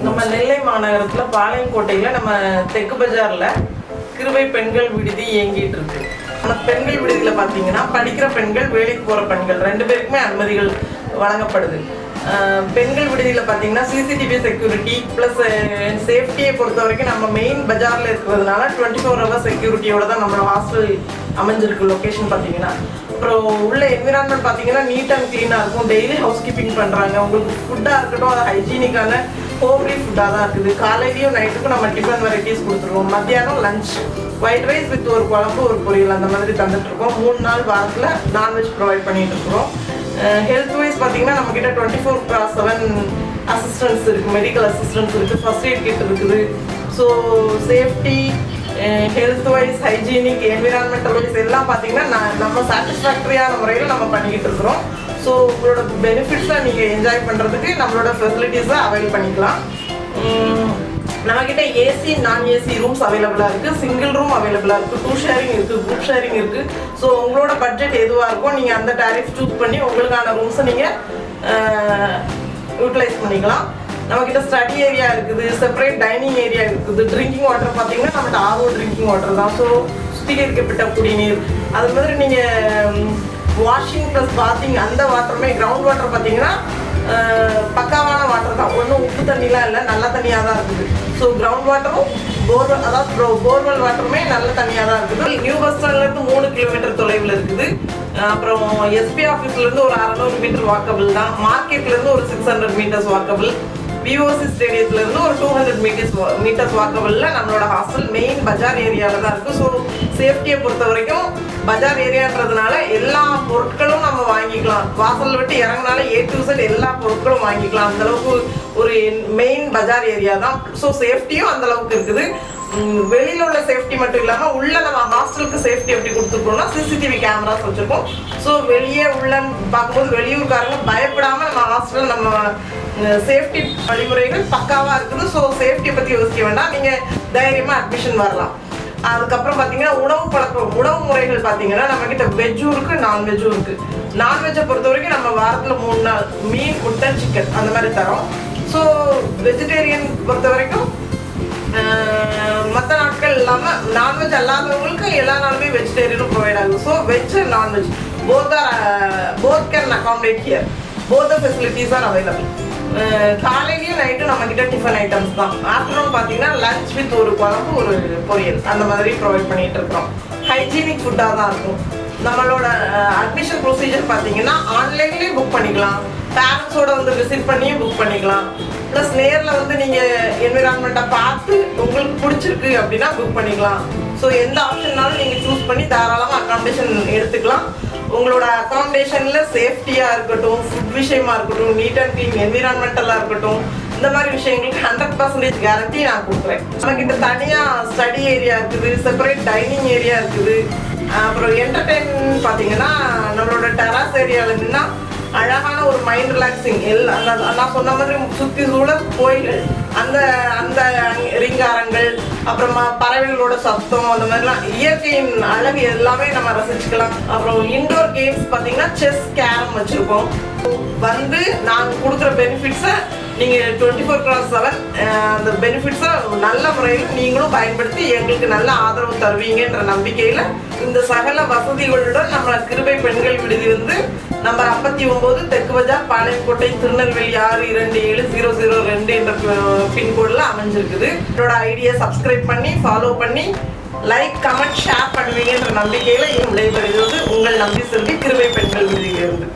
நம்ம நெல்லை மாநகரத்துல பாளையங்கோட்டையில நம்ம தெற்கு பஜார்ல கிருபை பெண்கள் விடுதி இயங்கிட்டு இருக்கு. அந்த பெண்கள் விடுதியில பாத்தீங்கன்னா படிக்கிற பெண்கள், வேலைக்கு போற பெண்கள் ரெண்டு பேருக்குமே அனுமதிகள் வழங்கப்படுது. பெண்கள் விடுதியில பாத்தீங்கன்னா சிசிடிவி செக்யூரிட்டி பிளஸ் சேஃப்டியை பொறுத்த வரைக்கும் நம்ம மெயின் பஜார்ல இருக்கிறதுனால 24 hours செக்யூரிட்டியோட தான் நம்ம ஹாஸ்டல் அமைஞ்சிருக்கு. லொகேஷன் பாத்தீங்கன்னா அப்புறம் உள்ள என்விரான்மெண்ட் பார்த்தீங்கன்னா நீட் அண்ட் க்ளீனாக இருக்கும். டெய்லி ஹவுஸ் கீப்பிங் பண்ணுறாங்க. உங்களுக்கு ஃபுட்டாக இருக்கட்டும், அது ஹைஜீனிக்கான ஹோம்லி ஃபுட்டாக தான் இருக்குது. காலையிலையும் நைட்டுக்கும் நம்ம டிஃபன் வெரைட்டிஸ் கொடுத்துருவோம். மத்தியானம் லஞ்ச் ஒயிட் ரைஸ் வித் ஒரு குழம்பு ஒரு பொரியல் அந்த மாதிரி தந்துட்டுருக்கோம். 3 நாள் வாரத்தில் நான்வெஜ் ப்ரொவைட் பண்ணிட்டு இருக்கிறோம். ஹெல்த் வைஸ் பார்த்தீங்கன்னா நம்மக்கிட்ட 24/7 அசிஸ்டன்ஸ் இருக்குது, மெடிக்கல் அசிஸ்டன்ஸ் இருக்குது, ஃபர்ஸ்ட் எய்ட் கிட் இருக்குது. So safety, health wise, hygienic, environmental wise எல்லாம் பார்த்தீங்கன்னா நம்ம சாட்டிஸ்ஃபேக்டரியான முறையில் நம்ம பண்ணிக்கிட்டு இருக்கிறோம். ஸோ உங்களோட பெனிஃபிட்ஸை நீங்கள் என்ஜாய் பண்ணுறதுக்கு நம்மளோட ஃபெசிலிட்டிஸை அவைல் பண்ணிக்கலாம். நம்மக்கிட்ட ஏசி நான் ஏசி ரூம்ஸ் அவைலபிளாக இருக்குது, சிங்கிள் ரூம் அவைலபிளாக இருக்குது, 2 ஷேரிங் இருக்குது, குரூப் ஷேரிங் இருக்குது. ஸோ உங்களோட பட்ஜெட் எதுவாக இருக்கோ நீங்கள் அந்த டேரிஃப் சூஸ் பண்ணி உங்களுக்கான ரூம்ஸை நீங்கள் யூட்டிலைஸ் பண்ணிக்கலாம். நம்மக்கிட்ட ஸ்டடி ஏரியா இருக்குது, செப்பரேட் டைனிங் ஏரியா இருக்குது. ட்ரிங்கிங் வாட்டர் பார்த்தீங்கன்னா நம்மகிட்ட RO ட்ரிங்கிங் வாட்டர் தான். ஸோ சுத்திகரிக்கப்பட்ட குடிநீர். அது மாதிரி நீங்கள் வாஷிங் ப்ளஸ் பாத்திங் அந்த வாட்டருமே கிரவுண்ட் வாட்டர் பார்த்தீங்கன்னா பக்காவான வாட்டர் தான். ஒன்றும் உப்பு தண்ணிலாம் இல்லை, நல்ல தண்ணியாக தான் இருக்குது. ஸோ கிரவுண்ட் வாட்டரும் போர்வெல், அதாவது போர்வெல் வாட்டருமே நல்ல தண்ணியாக தான் இருக்குது. நியூ பஸ் ஸ்டாண்ட்லேருந்து 3 கிலோமீட்டர் தொலைவில் இருக்குது. அப்புறம் எஸ்பி ஆஃபீஸ்லேருந்து ஒரு 600 மீட்டர் வாக்கபிள் தான். மார்க்கெட்லேருந்து ஒரு 600 மீட்டர்ஸ் வாக்கபிள். விஓசி ஸ்டேடியத்துலேருந்து ஒரு 200 மீட்டர்ஸ் வாக்கபிளில் நம்மளோட ஹாஸ்டல் மெயின் பஜார் ஏரியாவில் தான் இருக்குது. ஸோ சேஃப்டியை பொறுத்த வரைக்கும் பஜார் ஏரியான்றதுனால எல்லா பொருட்களும் நம்ம வாங்கிக்கலாம். வாசலில் விட்டு இறங்கினால A to Z எல்லா பொருட்களும் வாங்கிக்கலாம். அந்தளவுக்கு ஒரு மெயின் பஜார் ஏரியா தான். ஸோ சேஃப்டியும் அந்தளவுக்கு இருக்குது. வெளியில் உள்ள சேஃப்டி மட்டும் இல்லாமல் உள்ள நம்ம ஹாஸ்டலுக்கு சேஃப்டி எப்படி கொடுத்துருக்கோம்னா சிசிடிவி கேமராஸ் வச்சுருக்கோம். ஸோ வெளியே உள்ளன்னு பார்க்கும்போது வெளியூர்காரங்க பயப்படாமல் நம்ம ஹாஸ்டல் நம்ம சேஃப்டி வழிமுறைகள் பக்காவாக இருக்குது. ஸோ சேஃப்டியை பற்றி யோசிக்க வேண்டாம், நீங்கள் தைரியமாக அட்மிஷன் வரலாம். அதுக்கப்புறம் பார்த்தீங்கன்னா உணவு முறைகள் பார்த்தீங்கன்னா நம்மக்கிட்ட வெஜ்ஜும் இருக்குது, நான்வெஜ்ஜும் இருக்குது. நான்வெஜ்ஜை பொறுத்த வரைக்கும் நம்ம வாரத்தில் 3 நாள் மீன், முட்டை, சிக்கன் அந்த மாதிரி தரோம். ஸோ வெஜிடேரியன் பொறுத்த வரைக்கும் மற்ற நாட்கள் இல்லாமல் நான்வெஜ் அல்லாதவங்களுக்கு எல்லா நாளுமே வெஜிடேரியனும் ப்ரொவைட் ஆகும். So veg and non veg both can accommodate here. Both the facilities are available. காலையிலையும் நைட்டும் நம்மக்கிட்ட டிஃபன் ஐட்டம்ஸ் தான். ஆஃப்டர்நூன் பார்த்தீங்கன்னா லஞ்ச் வித் ஒரு குழம்பு ஒரு பொரியல் அந்த மாதிரி ப்ரொவைட் பண்ணிகிட்டு இருக்கிறோம். ஹைஜீனிக் ஃபுட்டாக தான் இருக்கும். நம்மளோட அட்மிஷன் ப்ரொசீஜர் பார்த்தீங்கன்னா ஆன்லைன்லேயும் புக் பண்ணிக்கலாம், பேரண்ட்ஸோட வந்து விசிட் பண்ணியும் புக் பண்ணிக்கலாம். ப்ளஸ் நேரில் வந்து நீங்கள் என்விரான்மெண்ட்டை பார்த்து உங்களுக்கு பிடிச்சிருக்கு அப்படின்னா புக் பண்ணிக்கலாம். ஸோ எந்த ஆப்ஷன்னாலும் நீங்கள் சூஸ் பண்ணி தாராளமாக அகாமடேஷன் எடுத்துக்கலாம். உங்களோட அகாமடேஷனில் சேஃப்டியாக இருக்கட்டும், ஃபுட் விஷயமா இருக்கட்டும், நீட் அண்ட் க்ளீன், என்விரான்மெண்டலாக இருக்கட்டும், இந்த மாதிரி விஷயங்களுக்கு 100% கேரண்டி நான் கொடுக்குறேன். நம்மக்கிட்ட தனியாக ஸ்டடி ஏரியா இருக்குது, செப்பரேட் டைனிங் ஏரியா இருக்குது. அப்புறம் என்டர்டெயின்மெண்ட் பார்த்தீங்கன்னா நம்மளோட டெராஸ் ஏரியாவில் இருந்துன்னா அழகான ஒரு மைண்ட் ரிலாக்ஸிங் நான் சொன்ன மாதிரி சுற்றி சூழல் கோயில்கள், அந்த அந்த ரிங்காரங்கள், அப்புறமா பறவைகளோட சத்தம், அந்த மாதிரிலாம் இயற்கையின் அழகு எல்லாமே நம்ம ரசிச்சுக்கலாம். அப்புறம் இன்டோர் கேம்ஸ் பார்த்தீங்கன்னா செஸ், கேரம் வச்சுருக்கோம். வந்து நாங்கள் கொடுக்குற பெனிஃபிட்ஸை நீங்கள் 24/7 அந்த பெனிஃபிட்ஸை நல்ல முறையில் நீங்களும் பயன்படுத்தி எங்களுக்கு நல்ல ஆதரவு தருவீங்கன்ற நம்பிக்கையில் இந்த சகல வசதிகளுடன் நம்ம கிருபை பெண்கள் விடுதி வந்து நம்பர் 59 தெற்கு பஜார், பாளையங்கோட்டை, திருநெல்வேலி 627002 என்ற பின்கோடில் அமைஞ்சிருக்குது. என்னோட ஐடியா சப்ஸ்கிரைப் பண்ணி ஃபாலோ பண்ணி லைக், கமெண்ட், ஷேர் பண்ணுவீங்கன்ற நம்பிக்கையில் விடைபெறுகிறது உங்கள் நம்பி செல்வி, கிருபை பெண்கள் விடுதியிலிருந்து.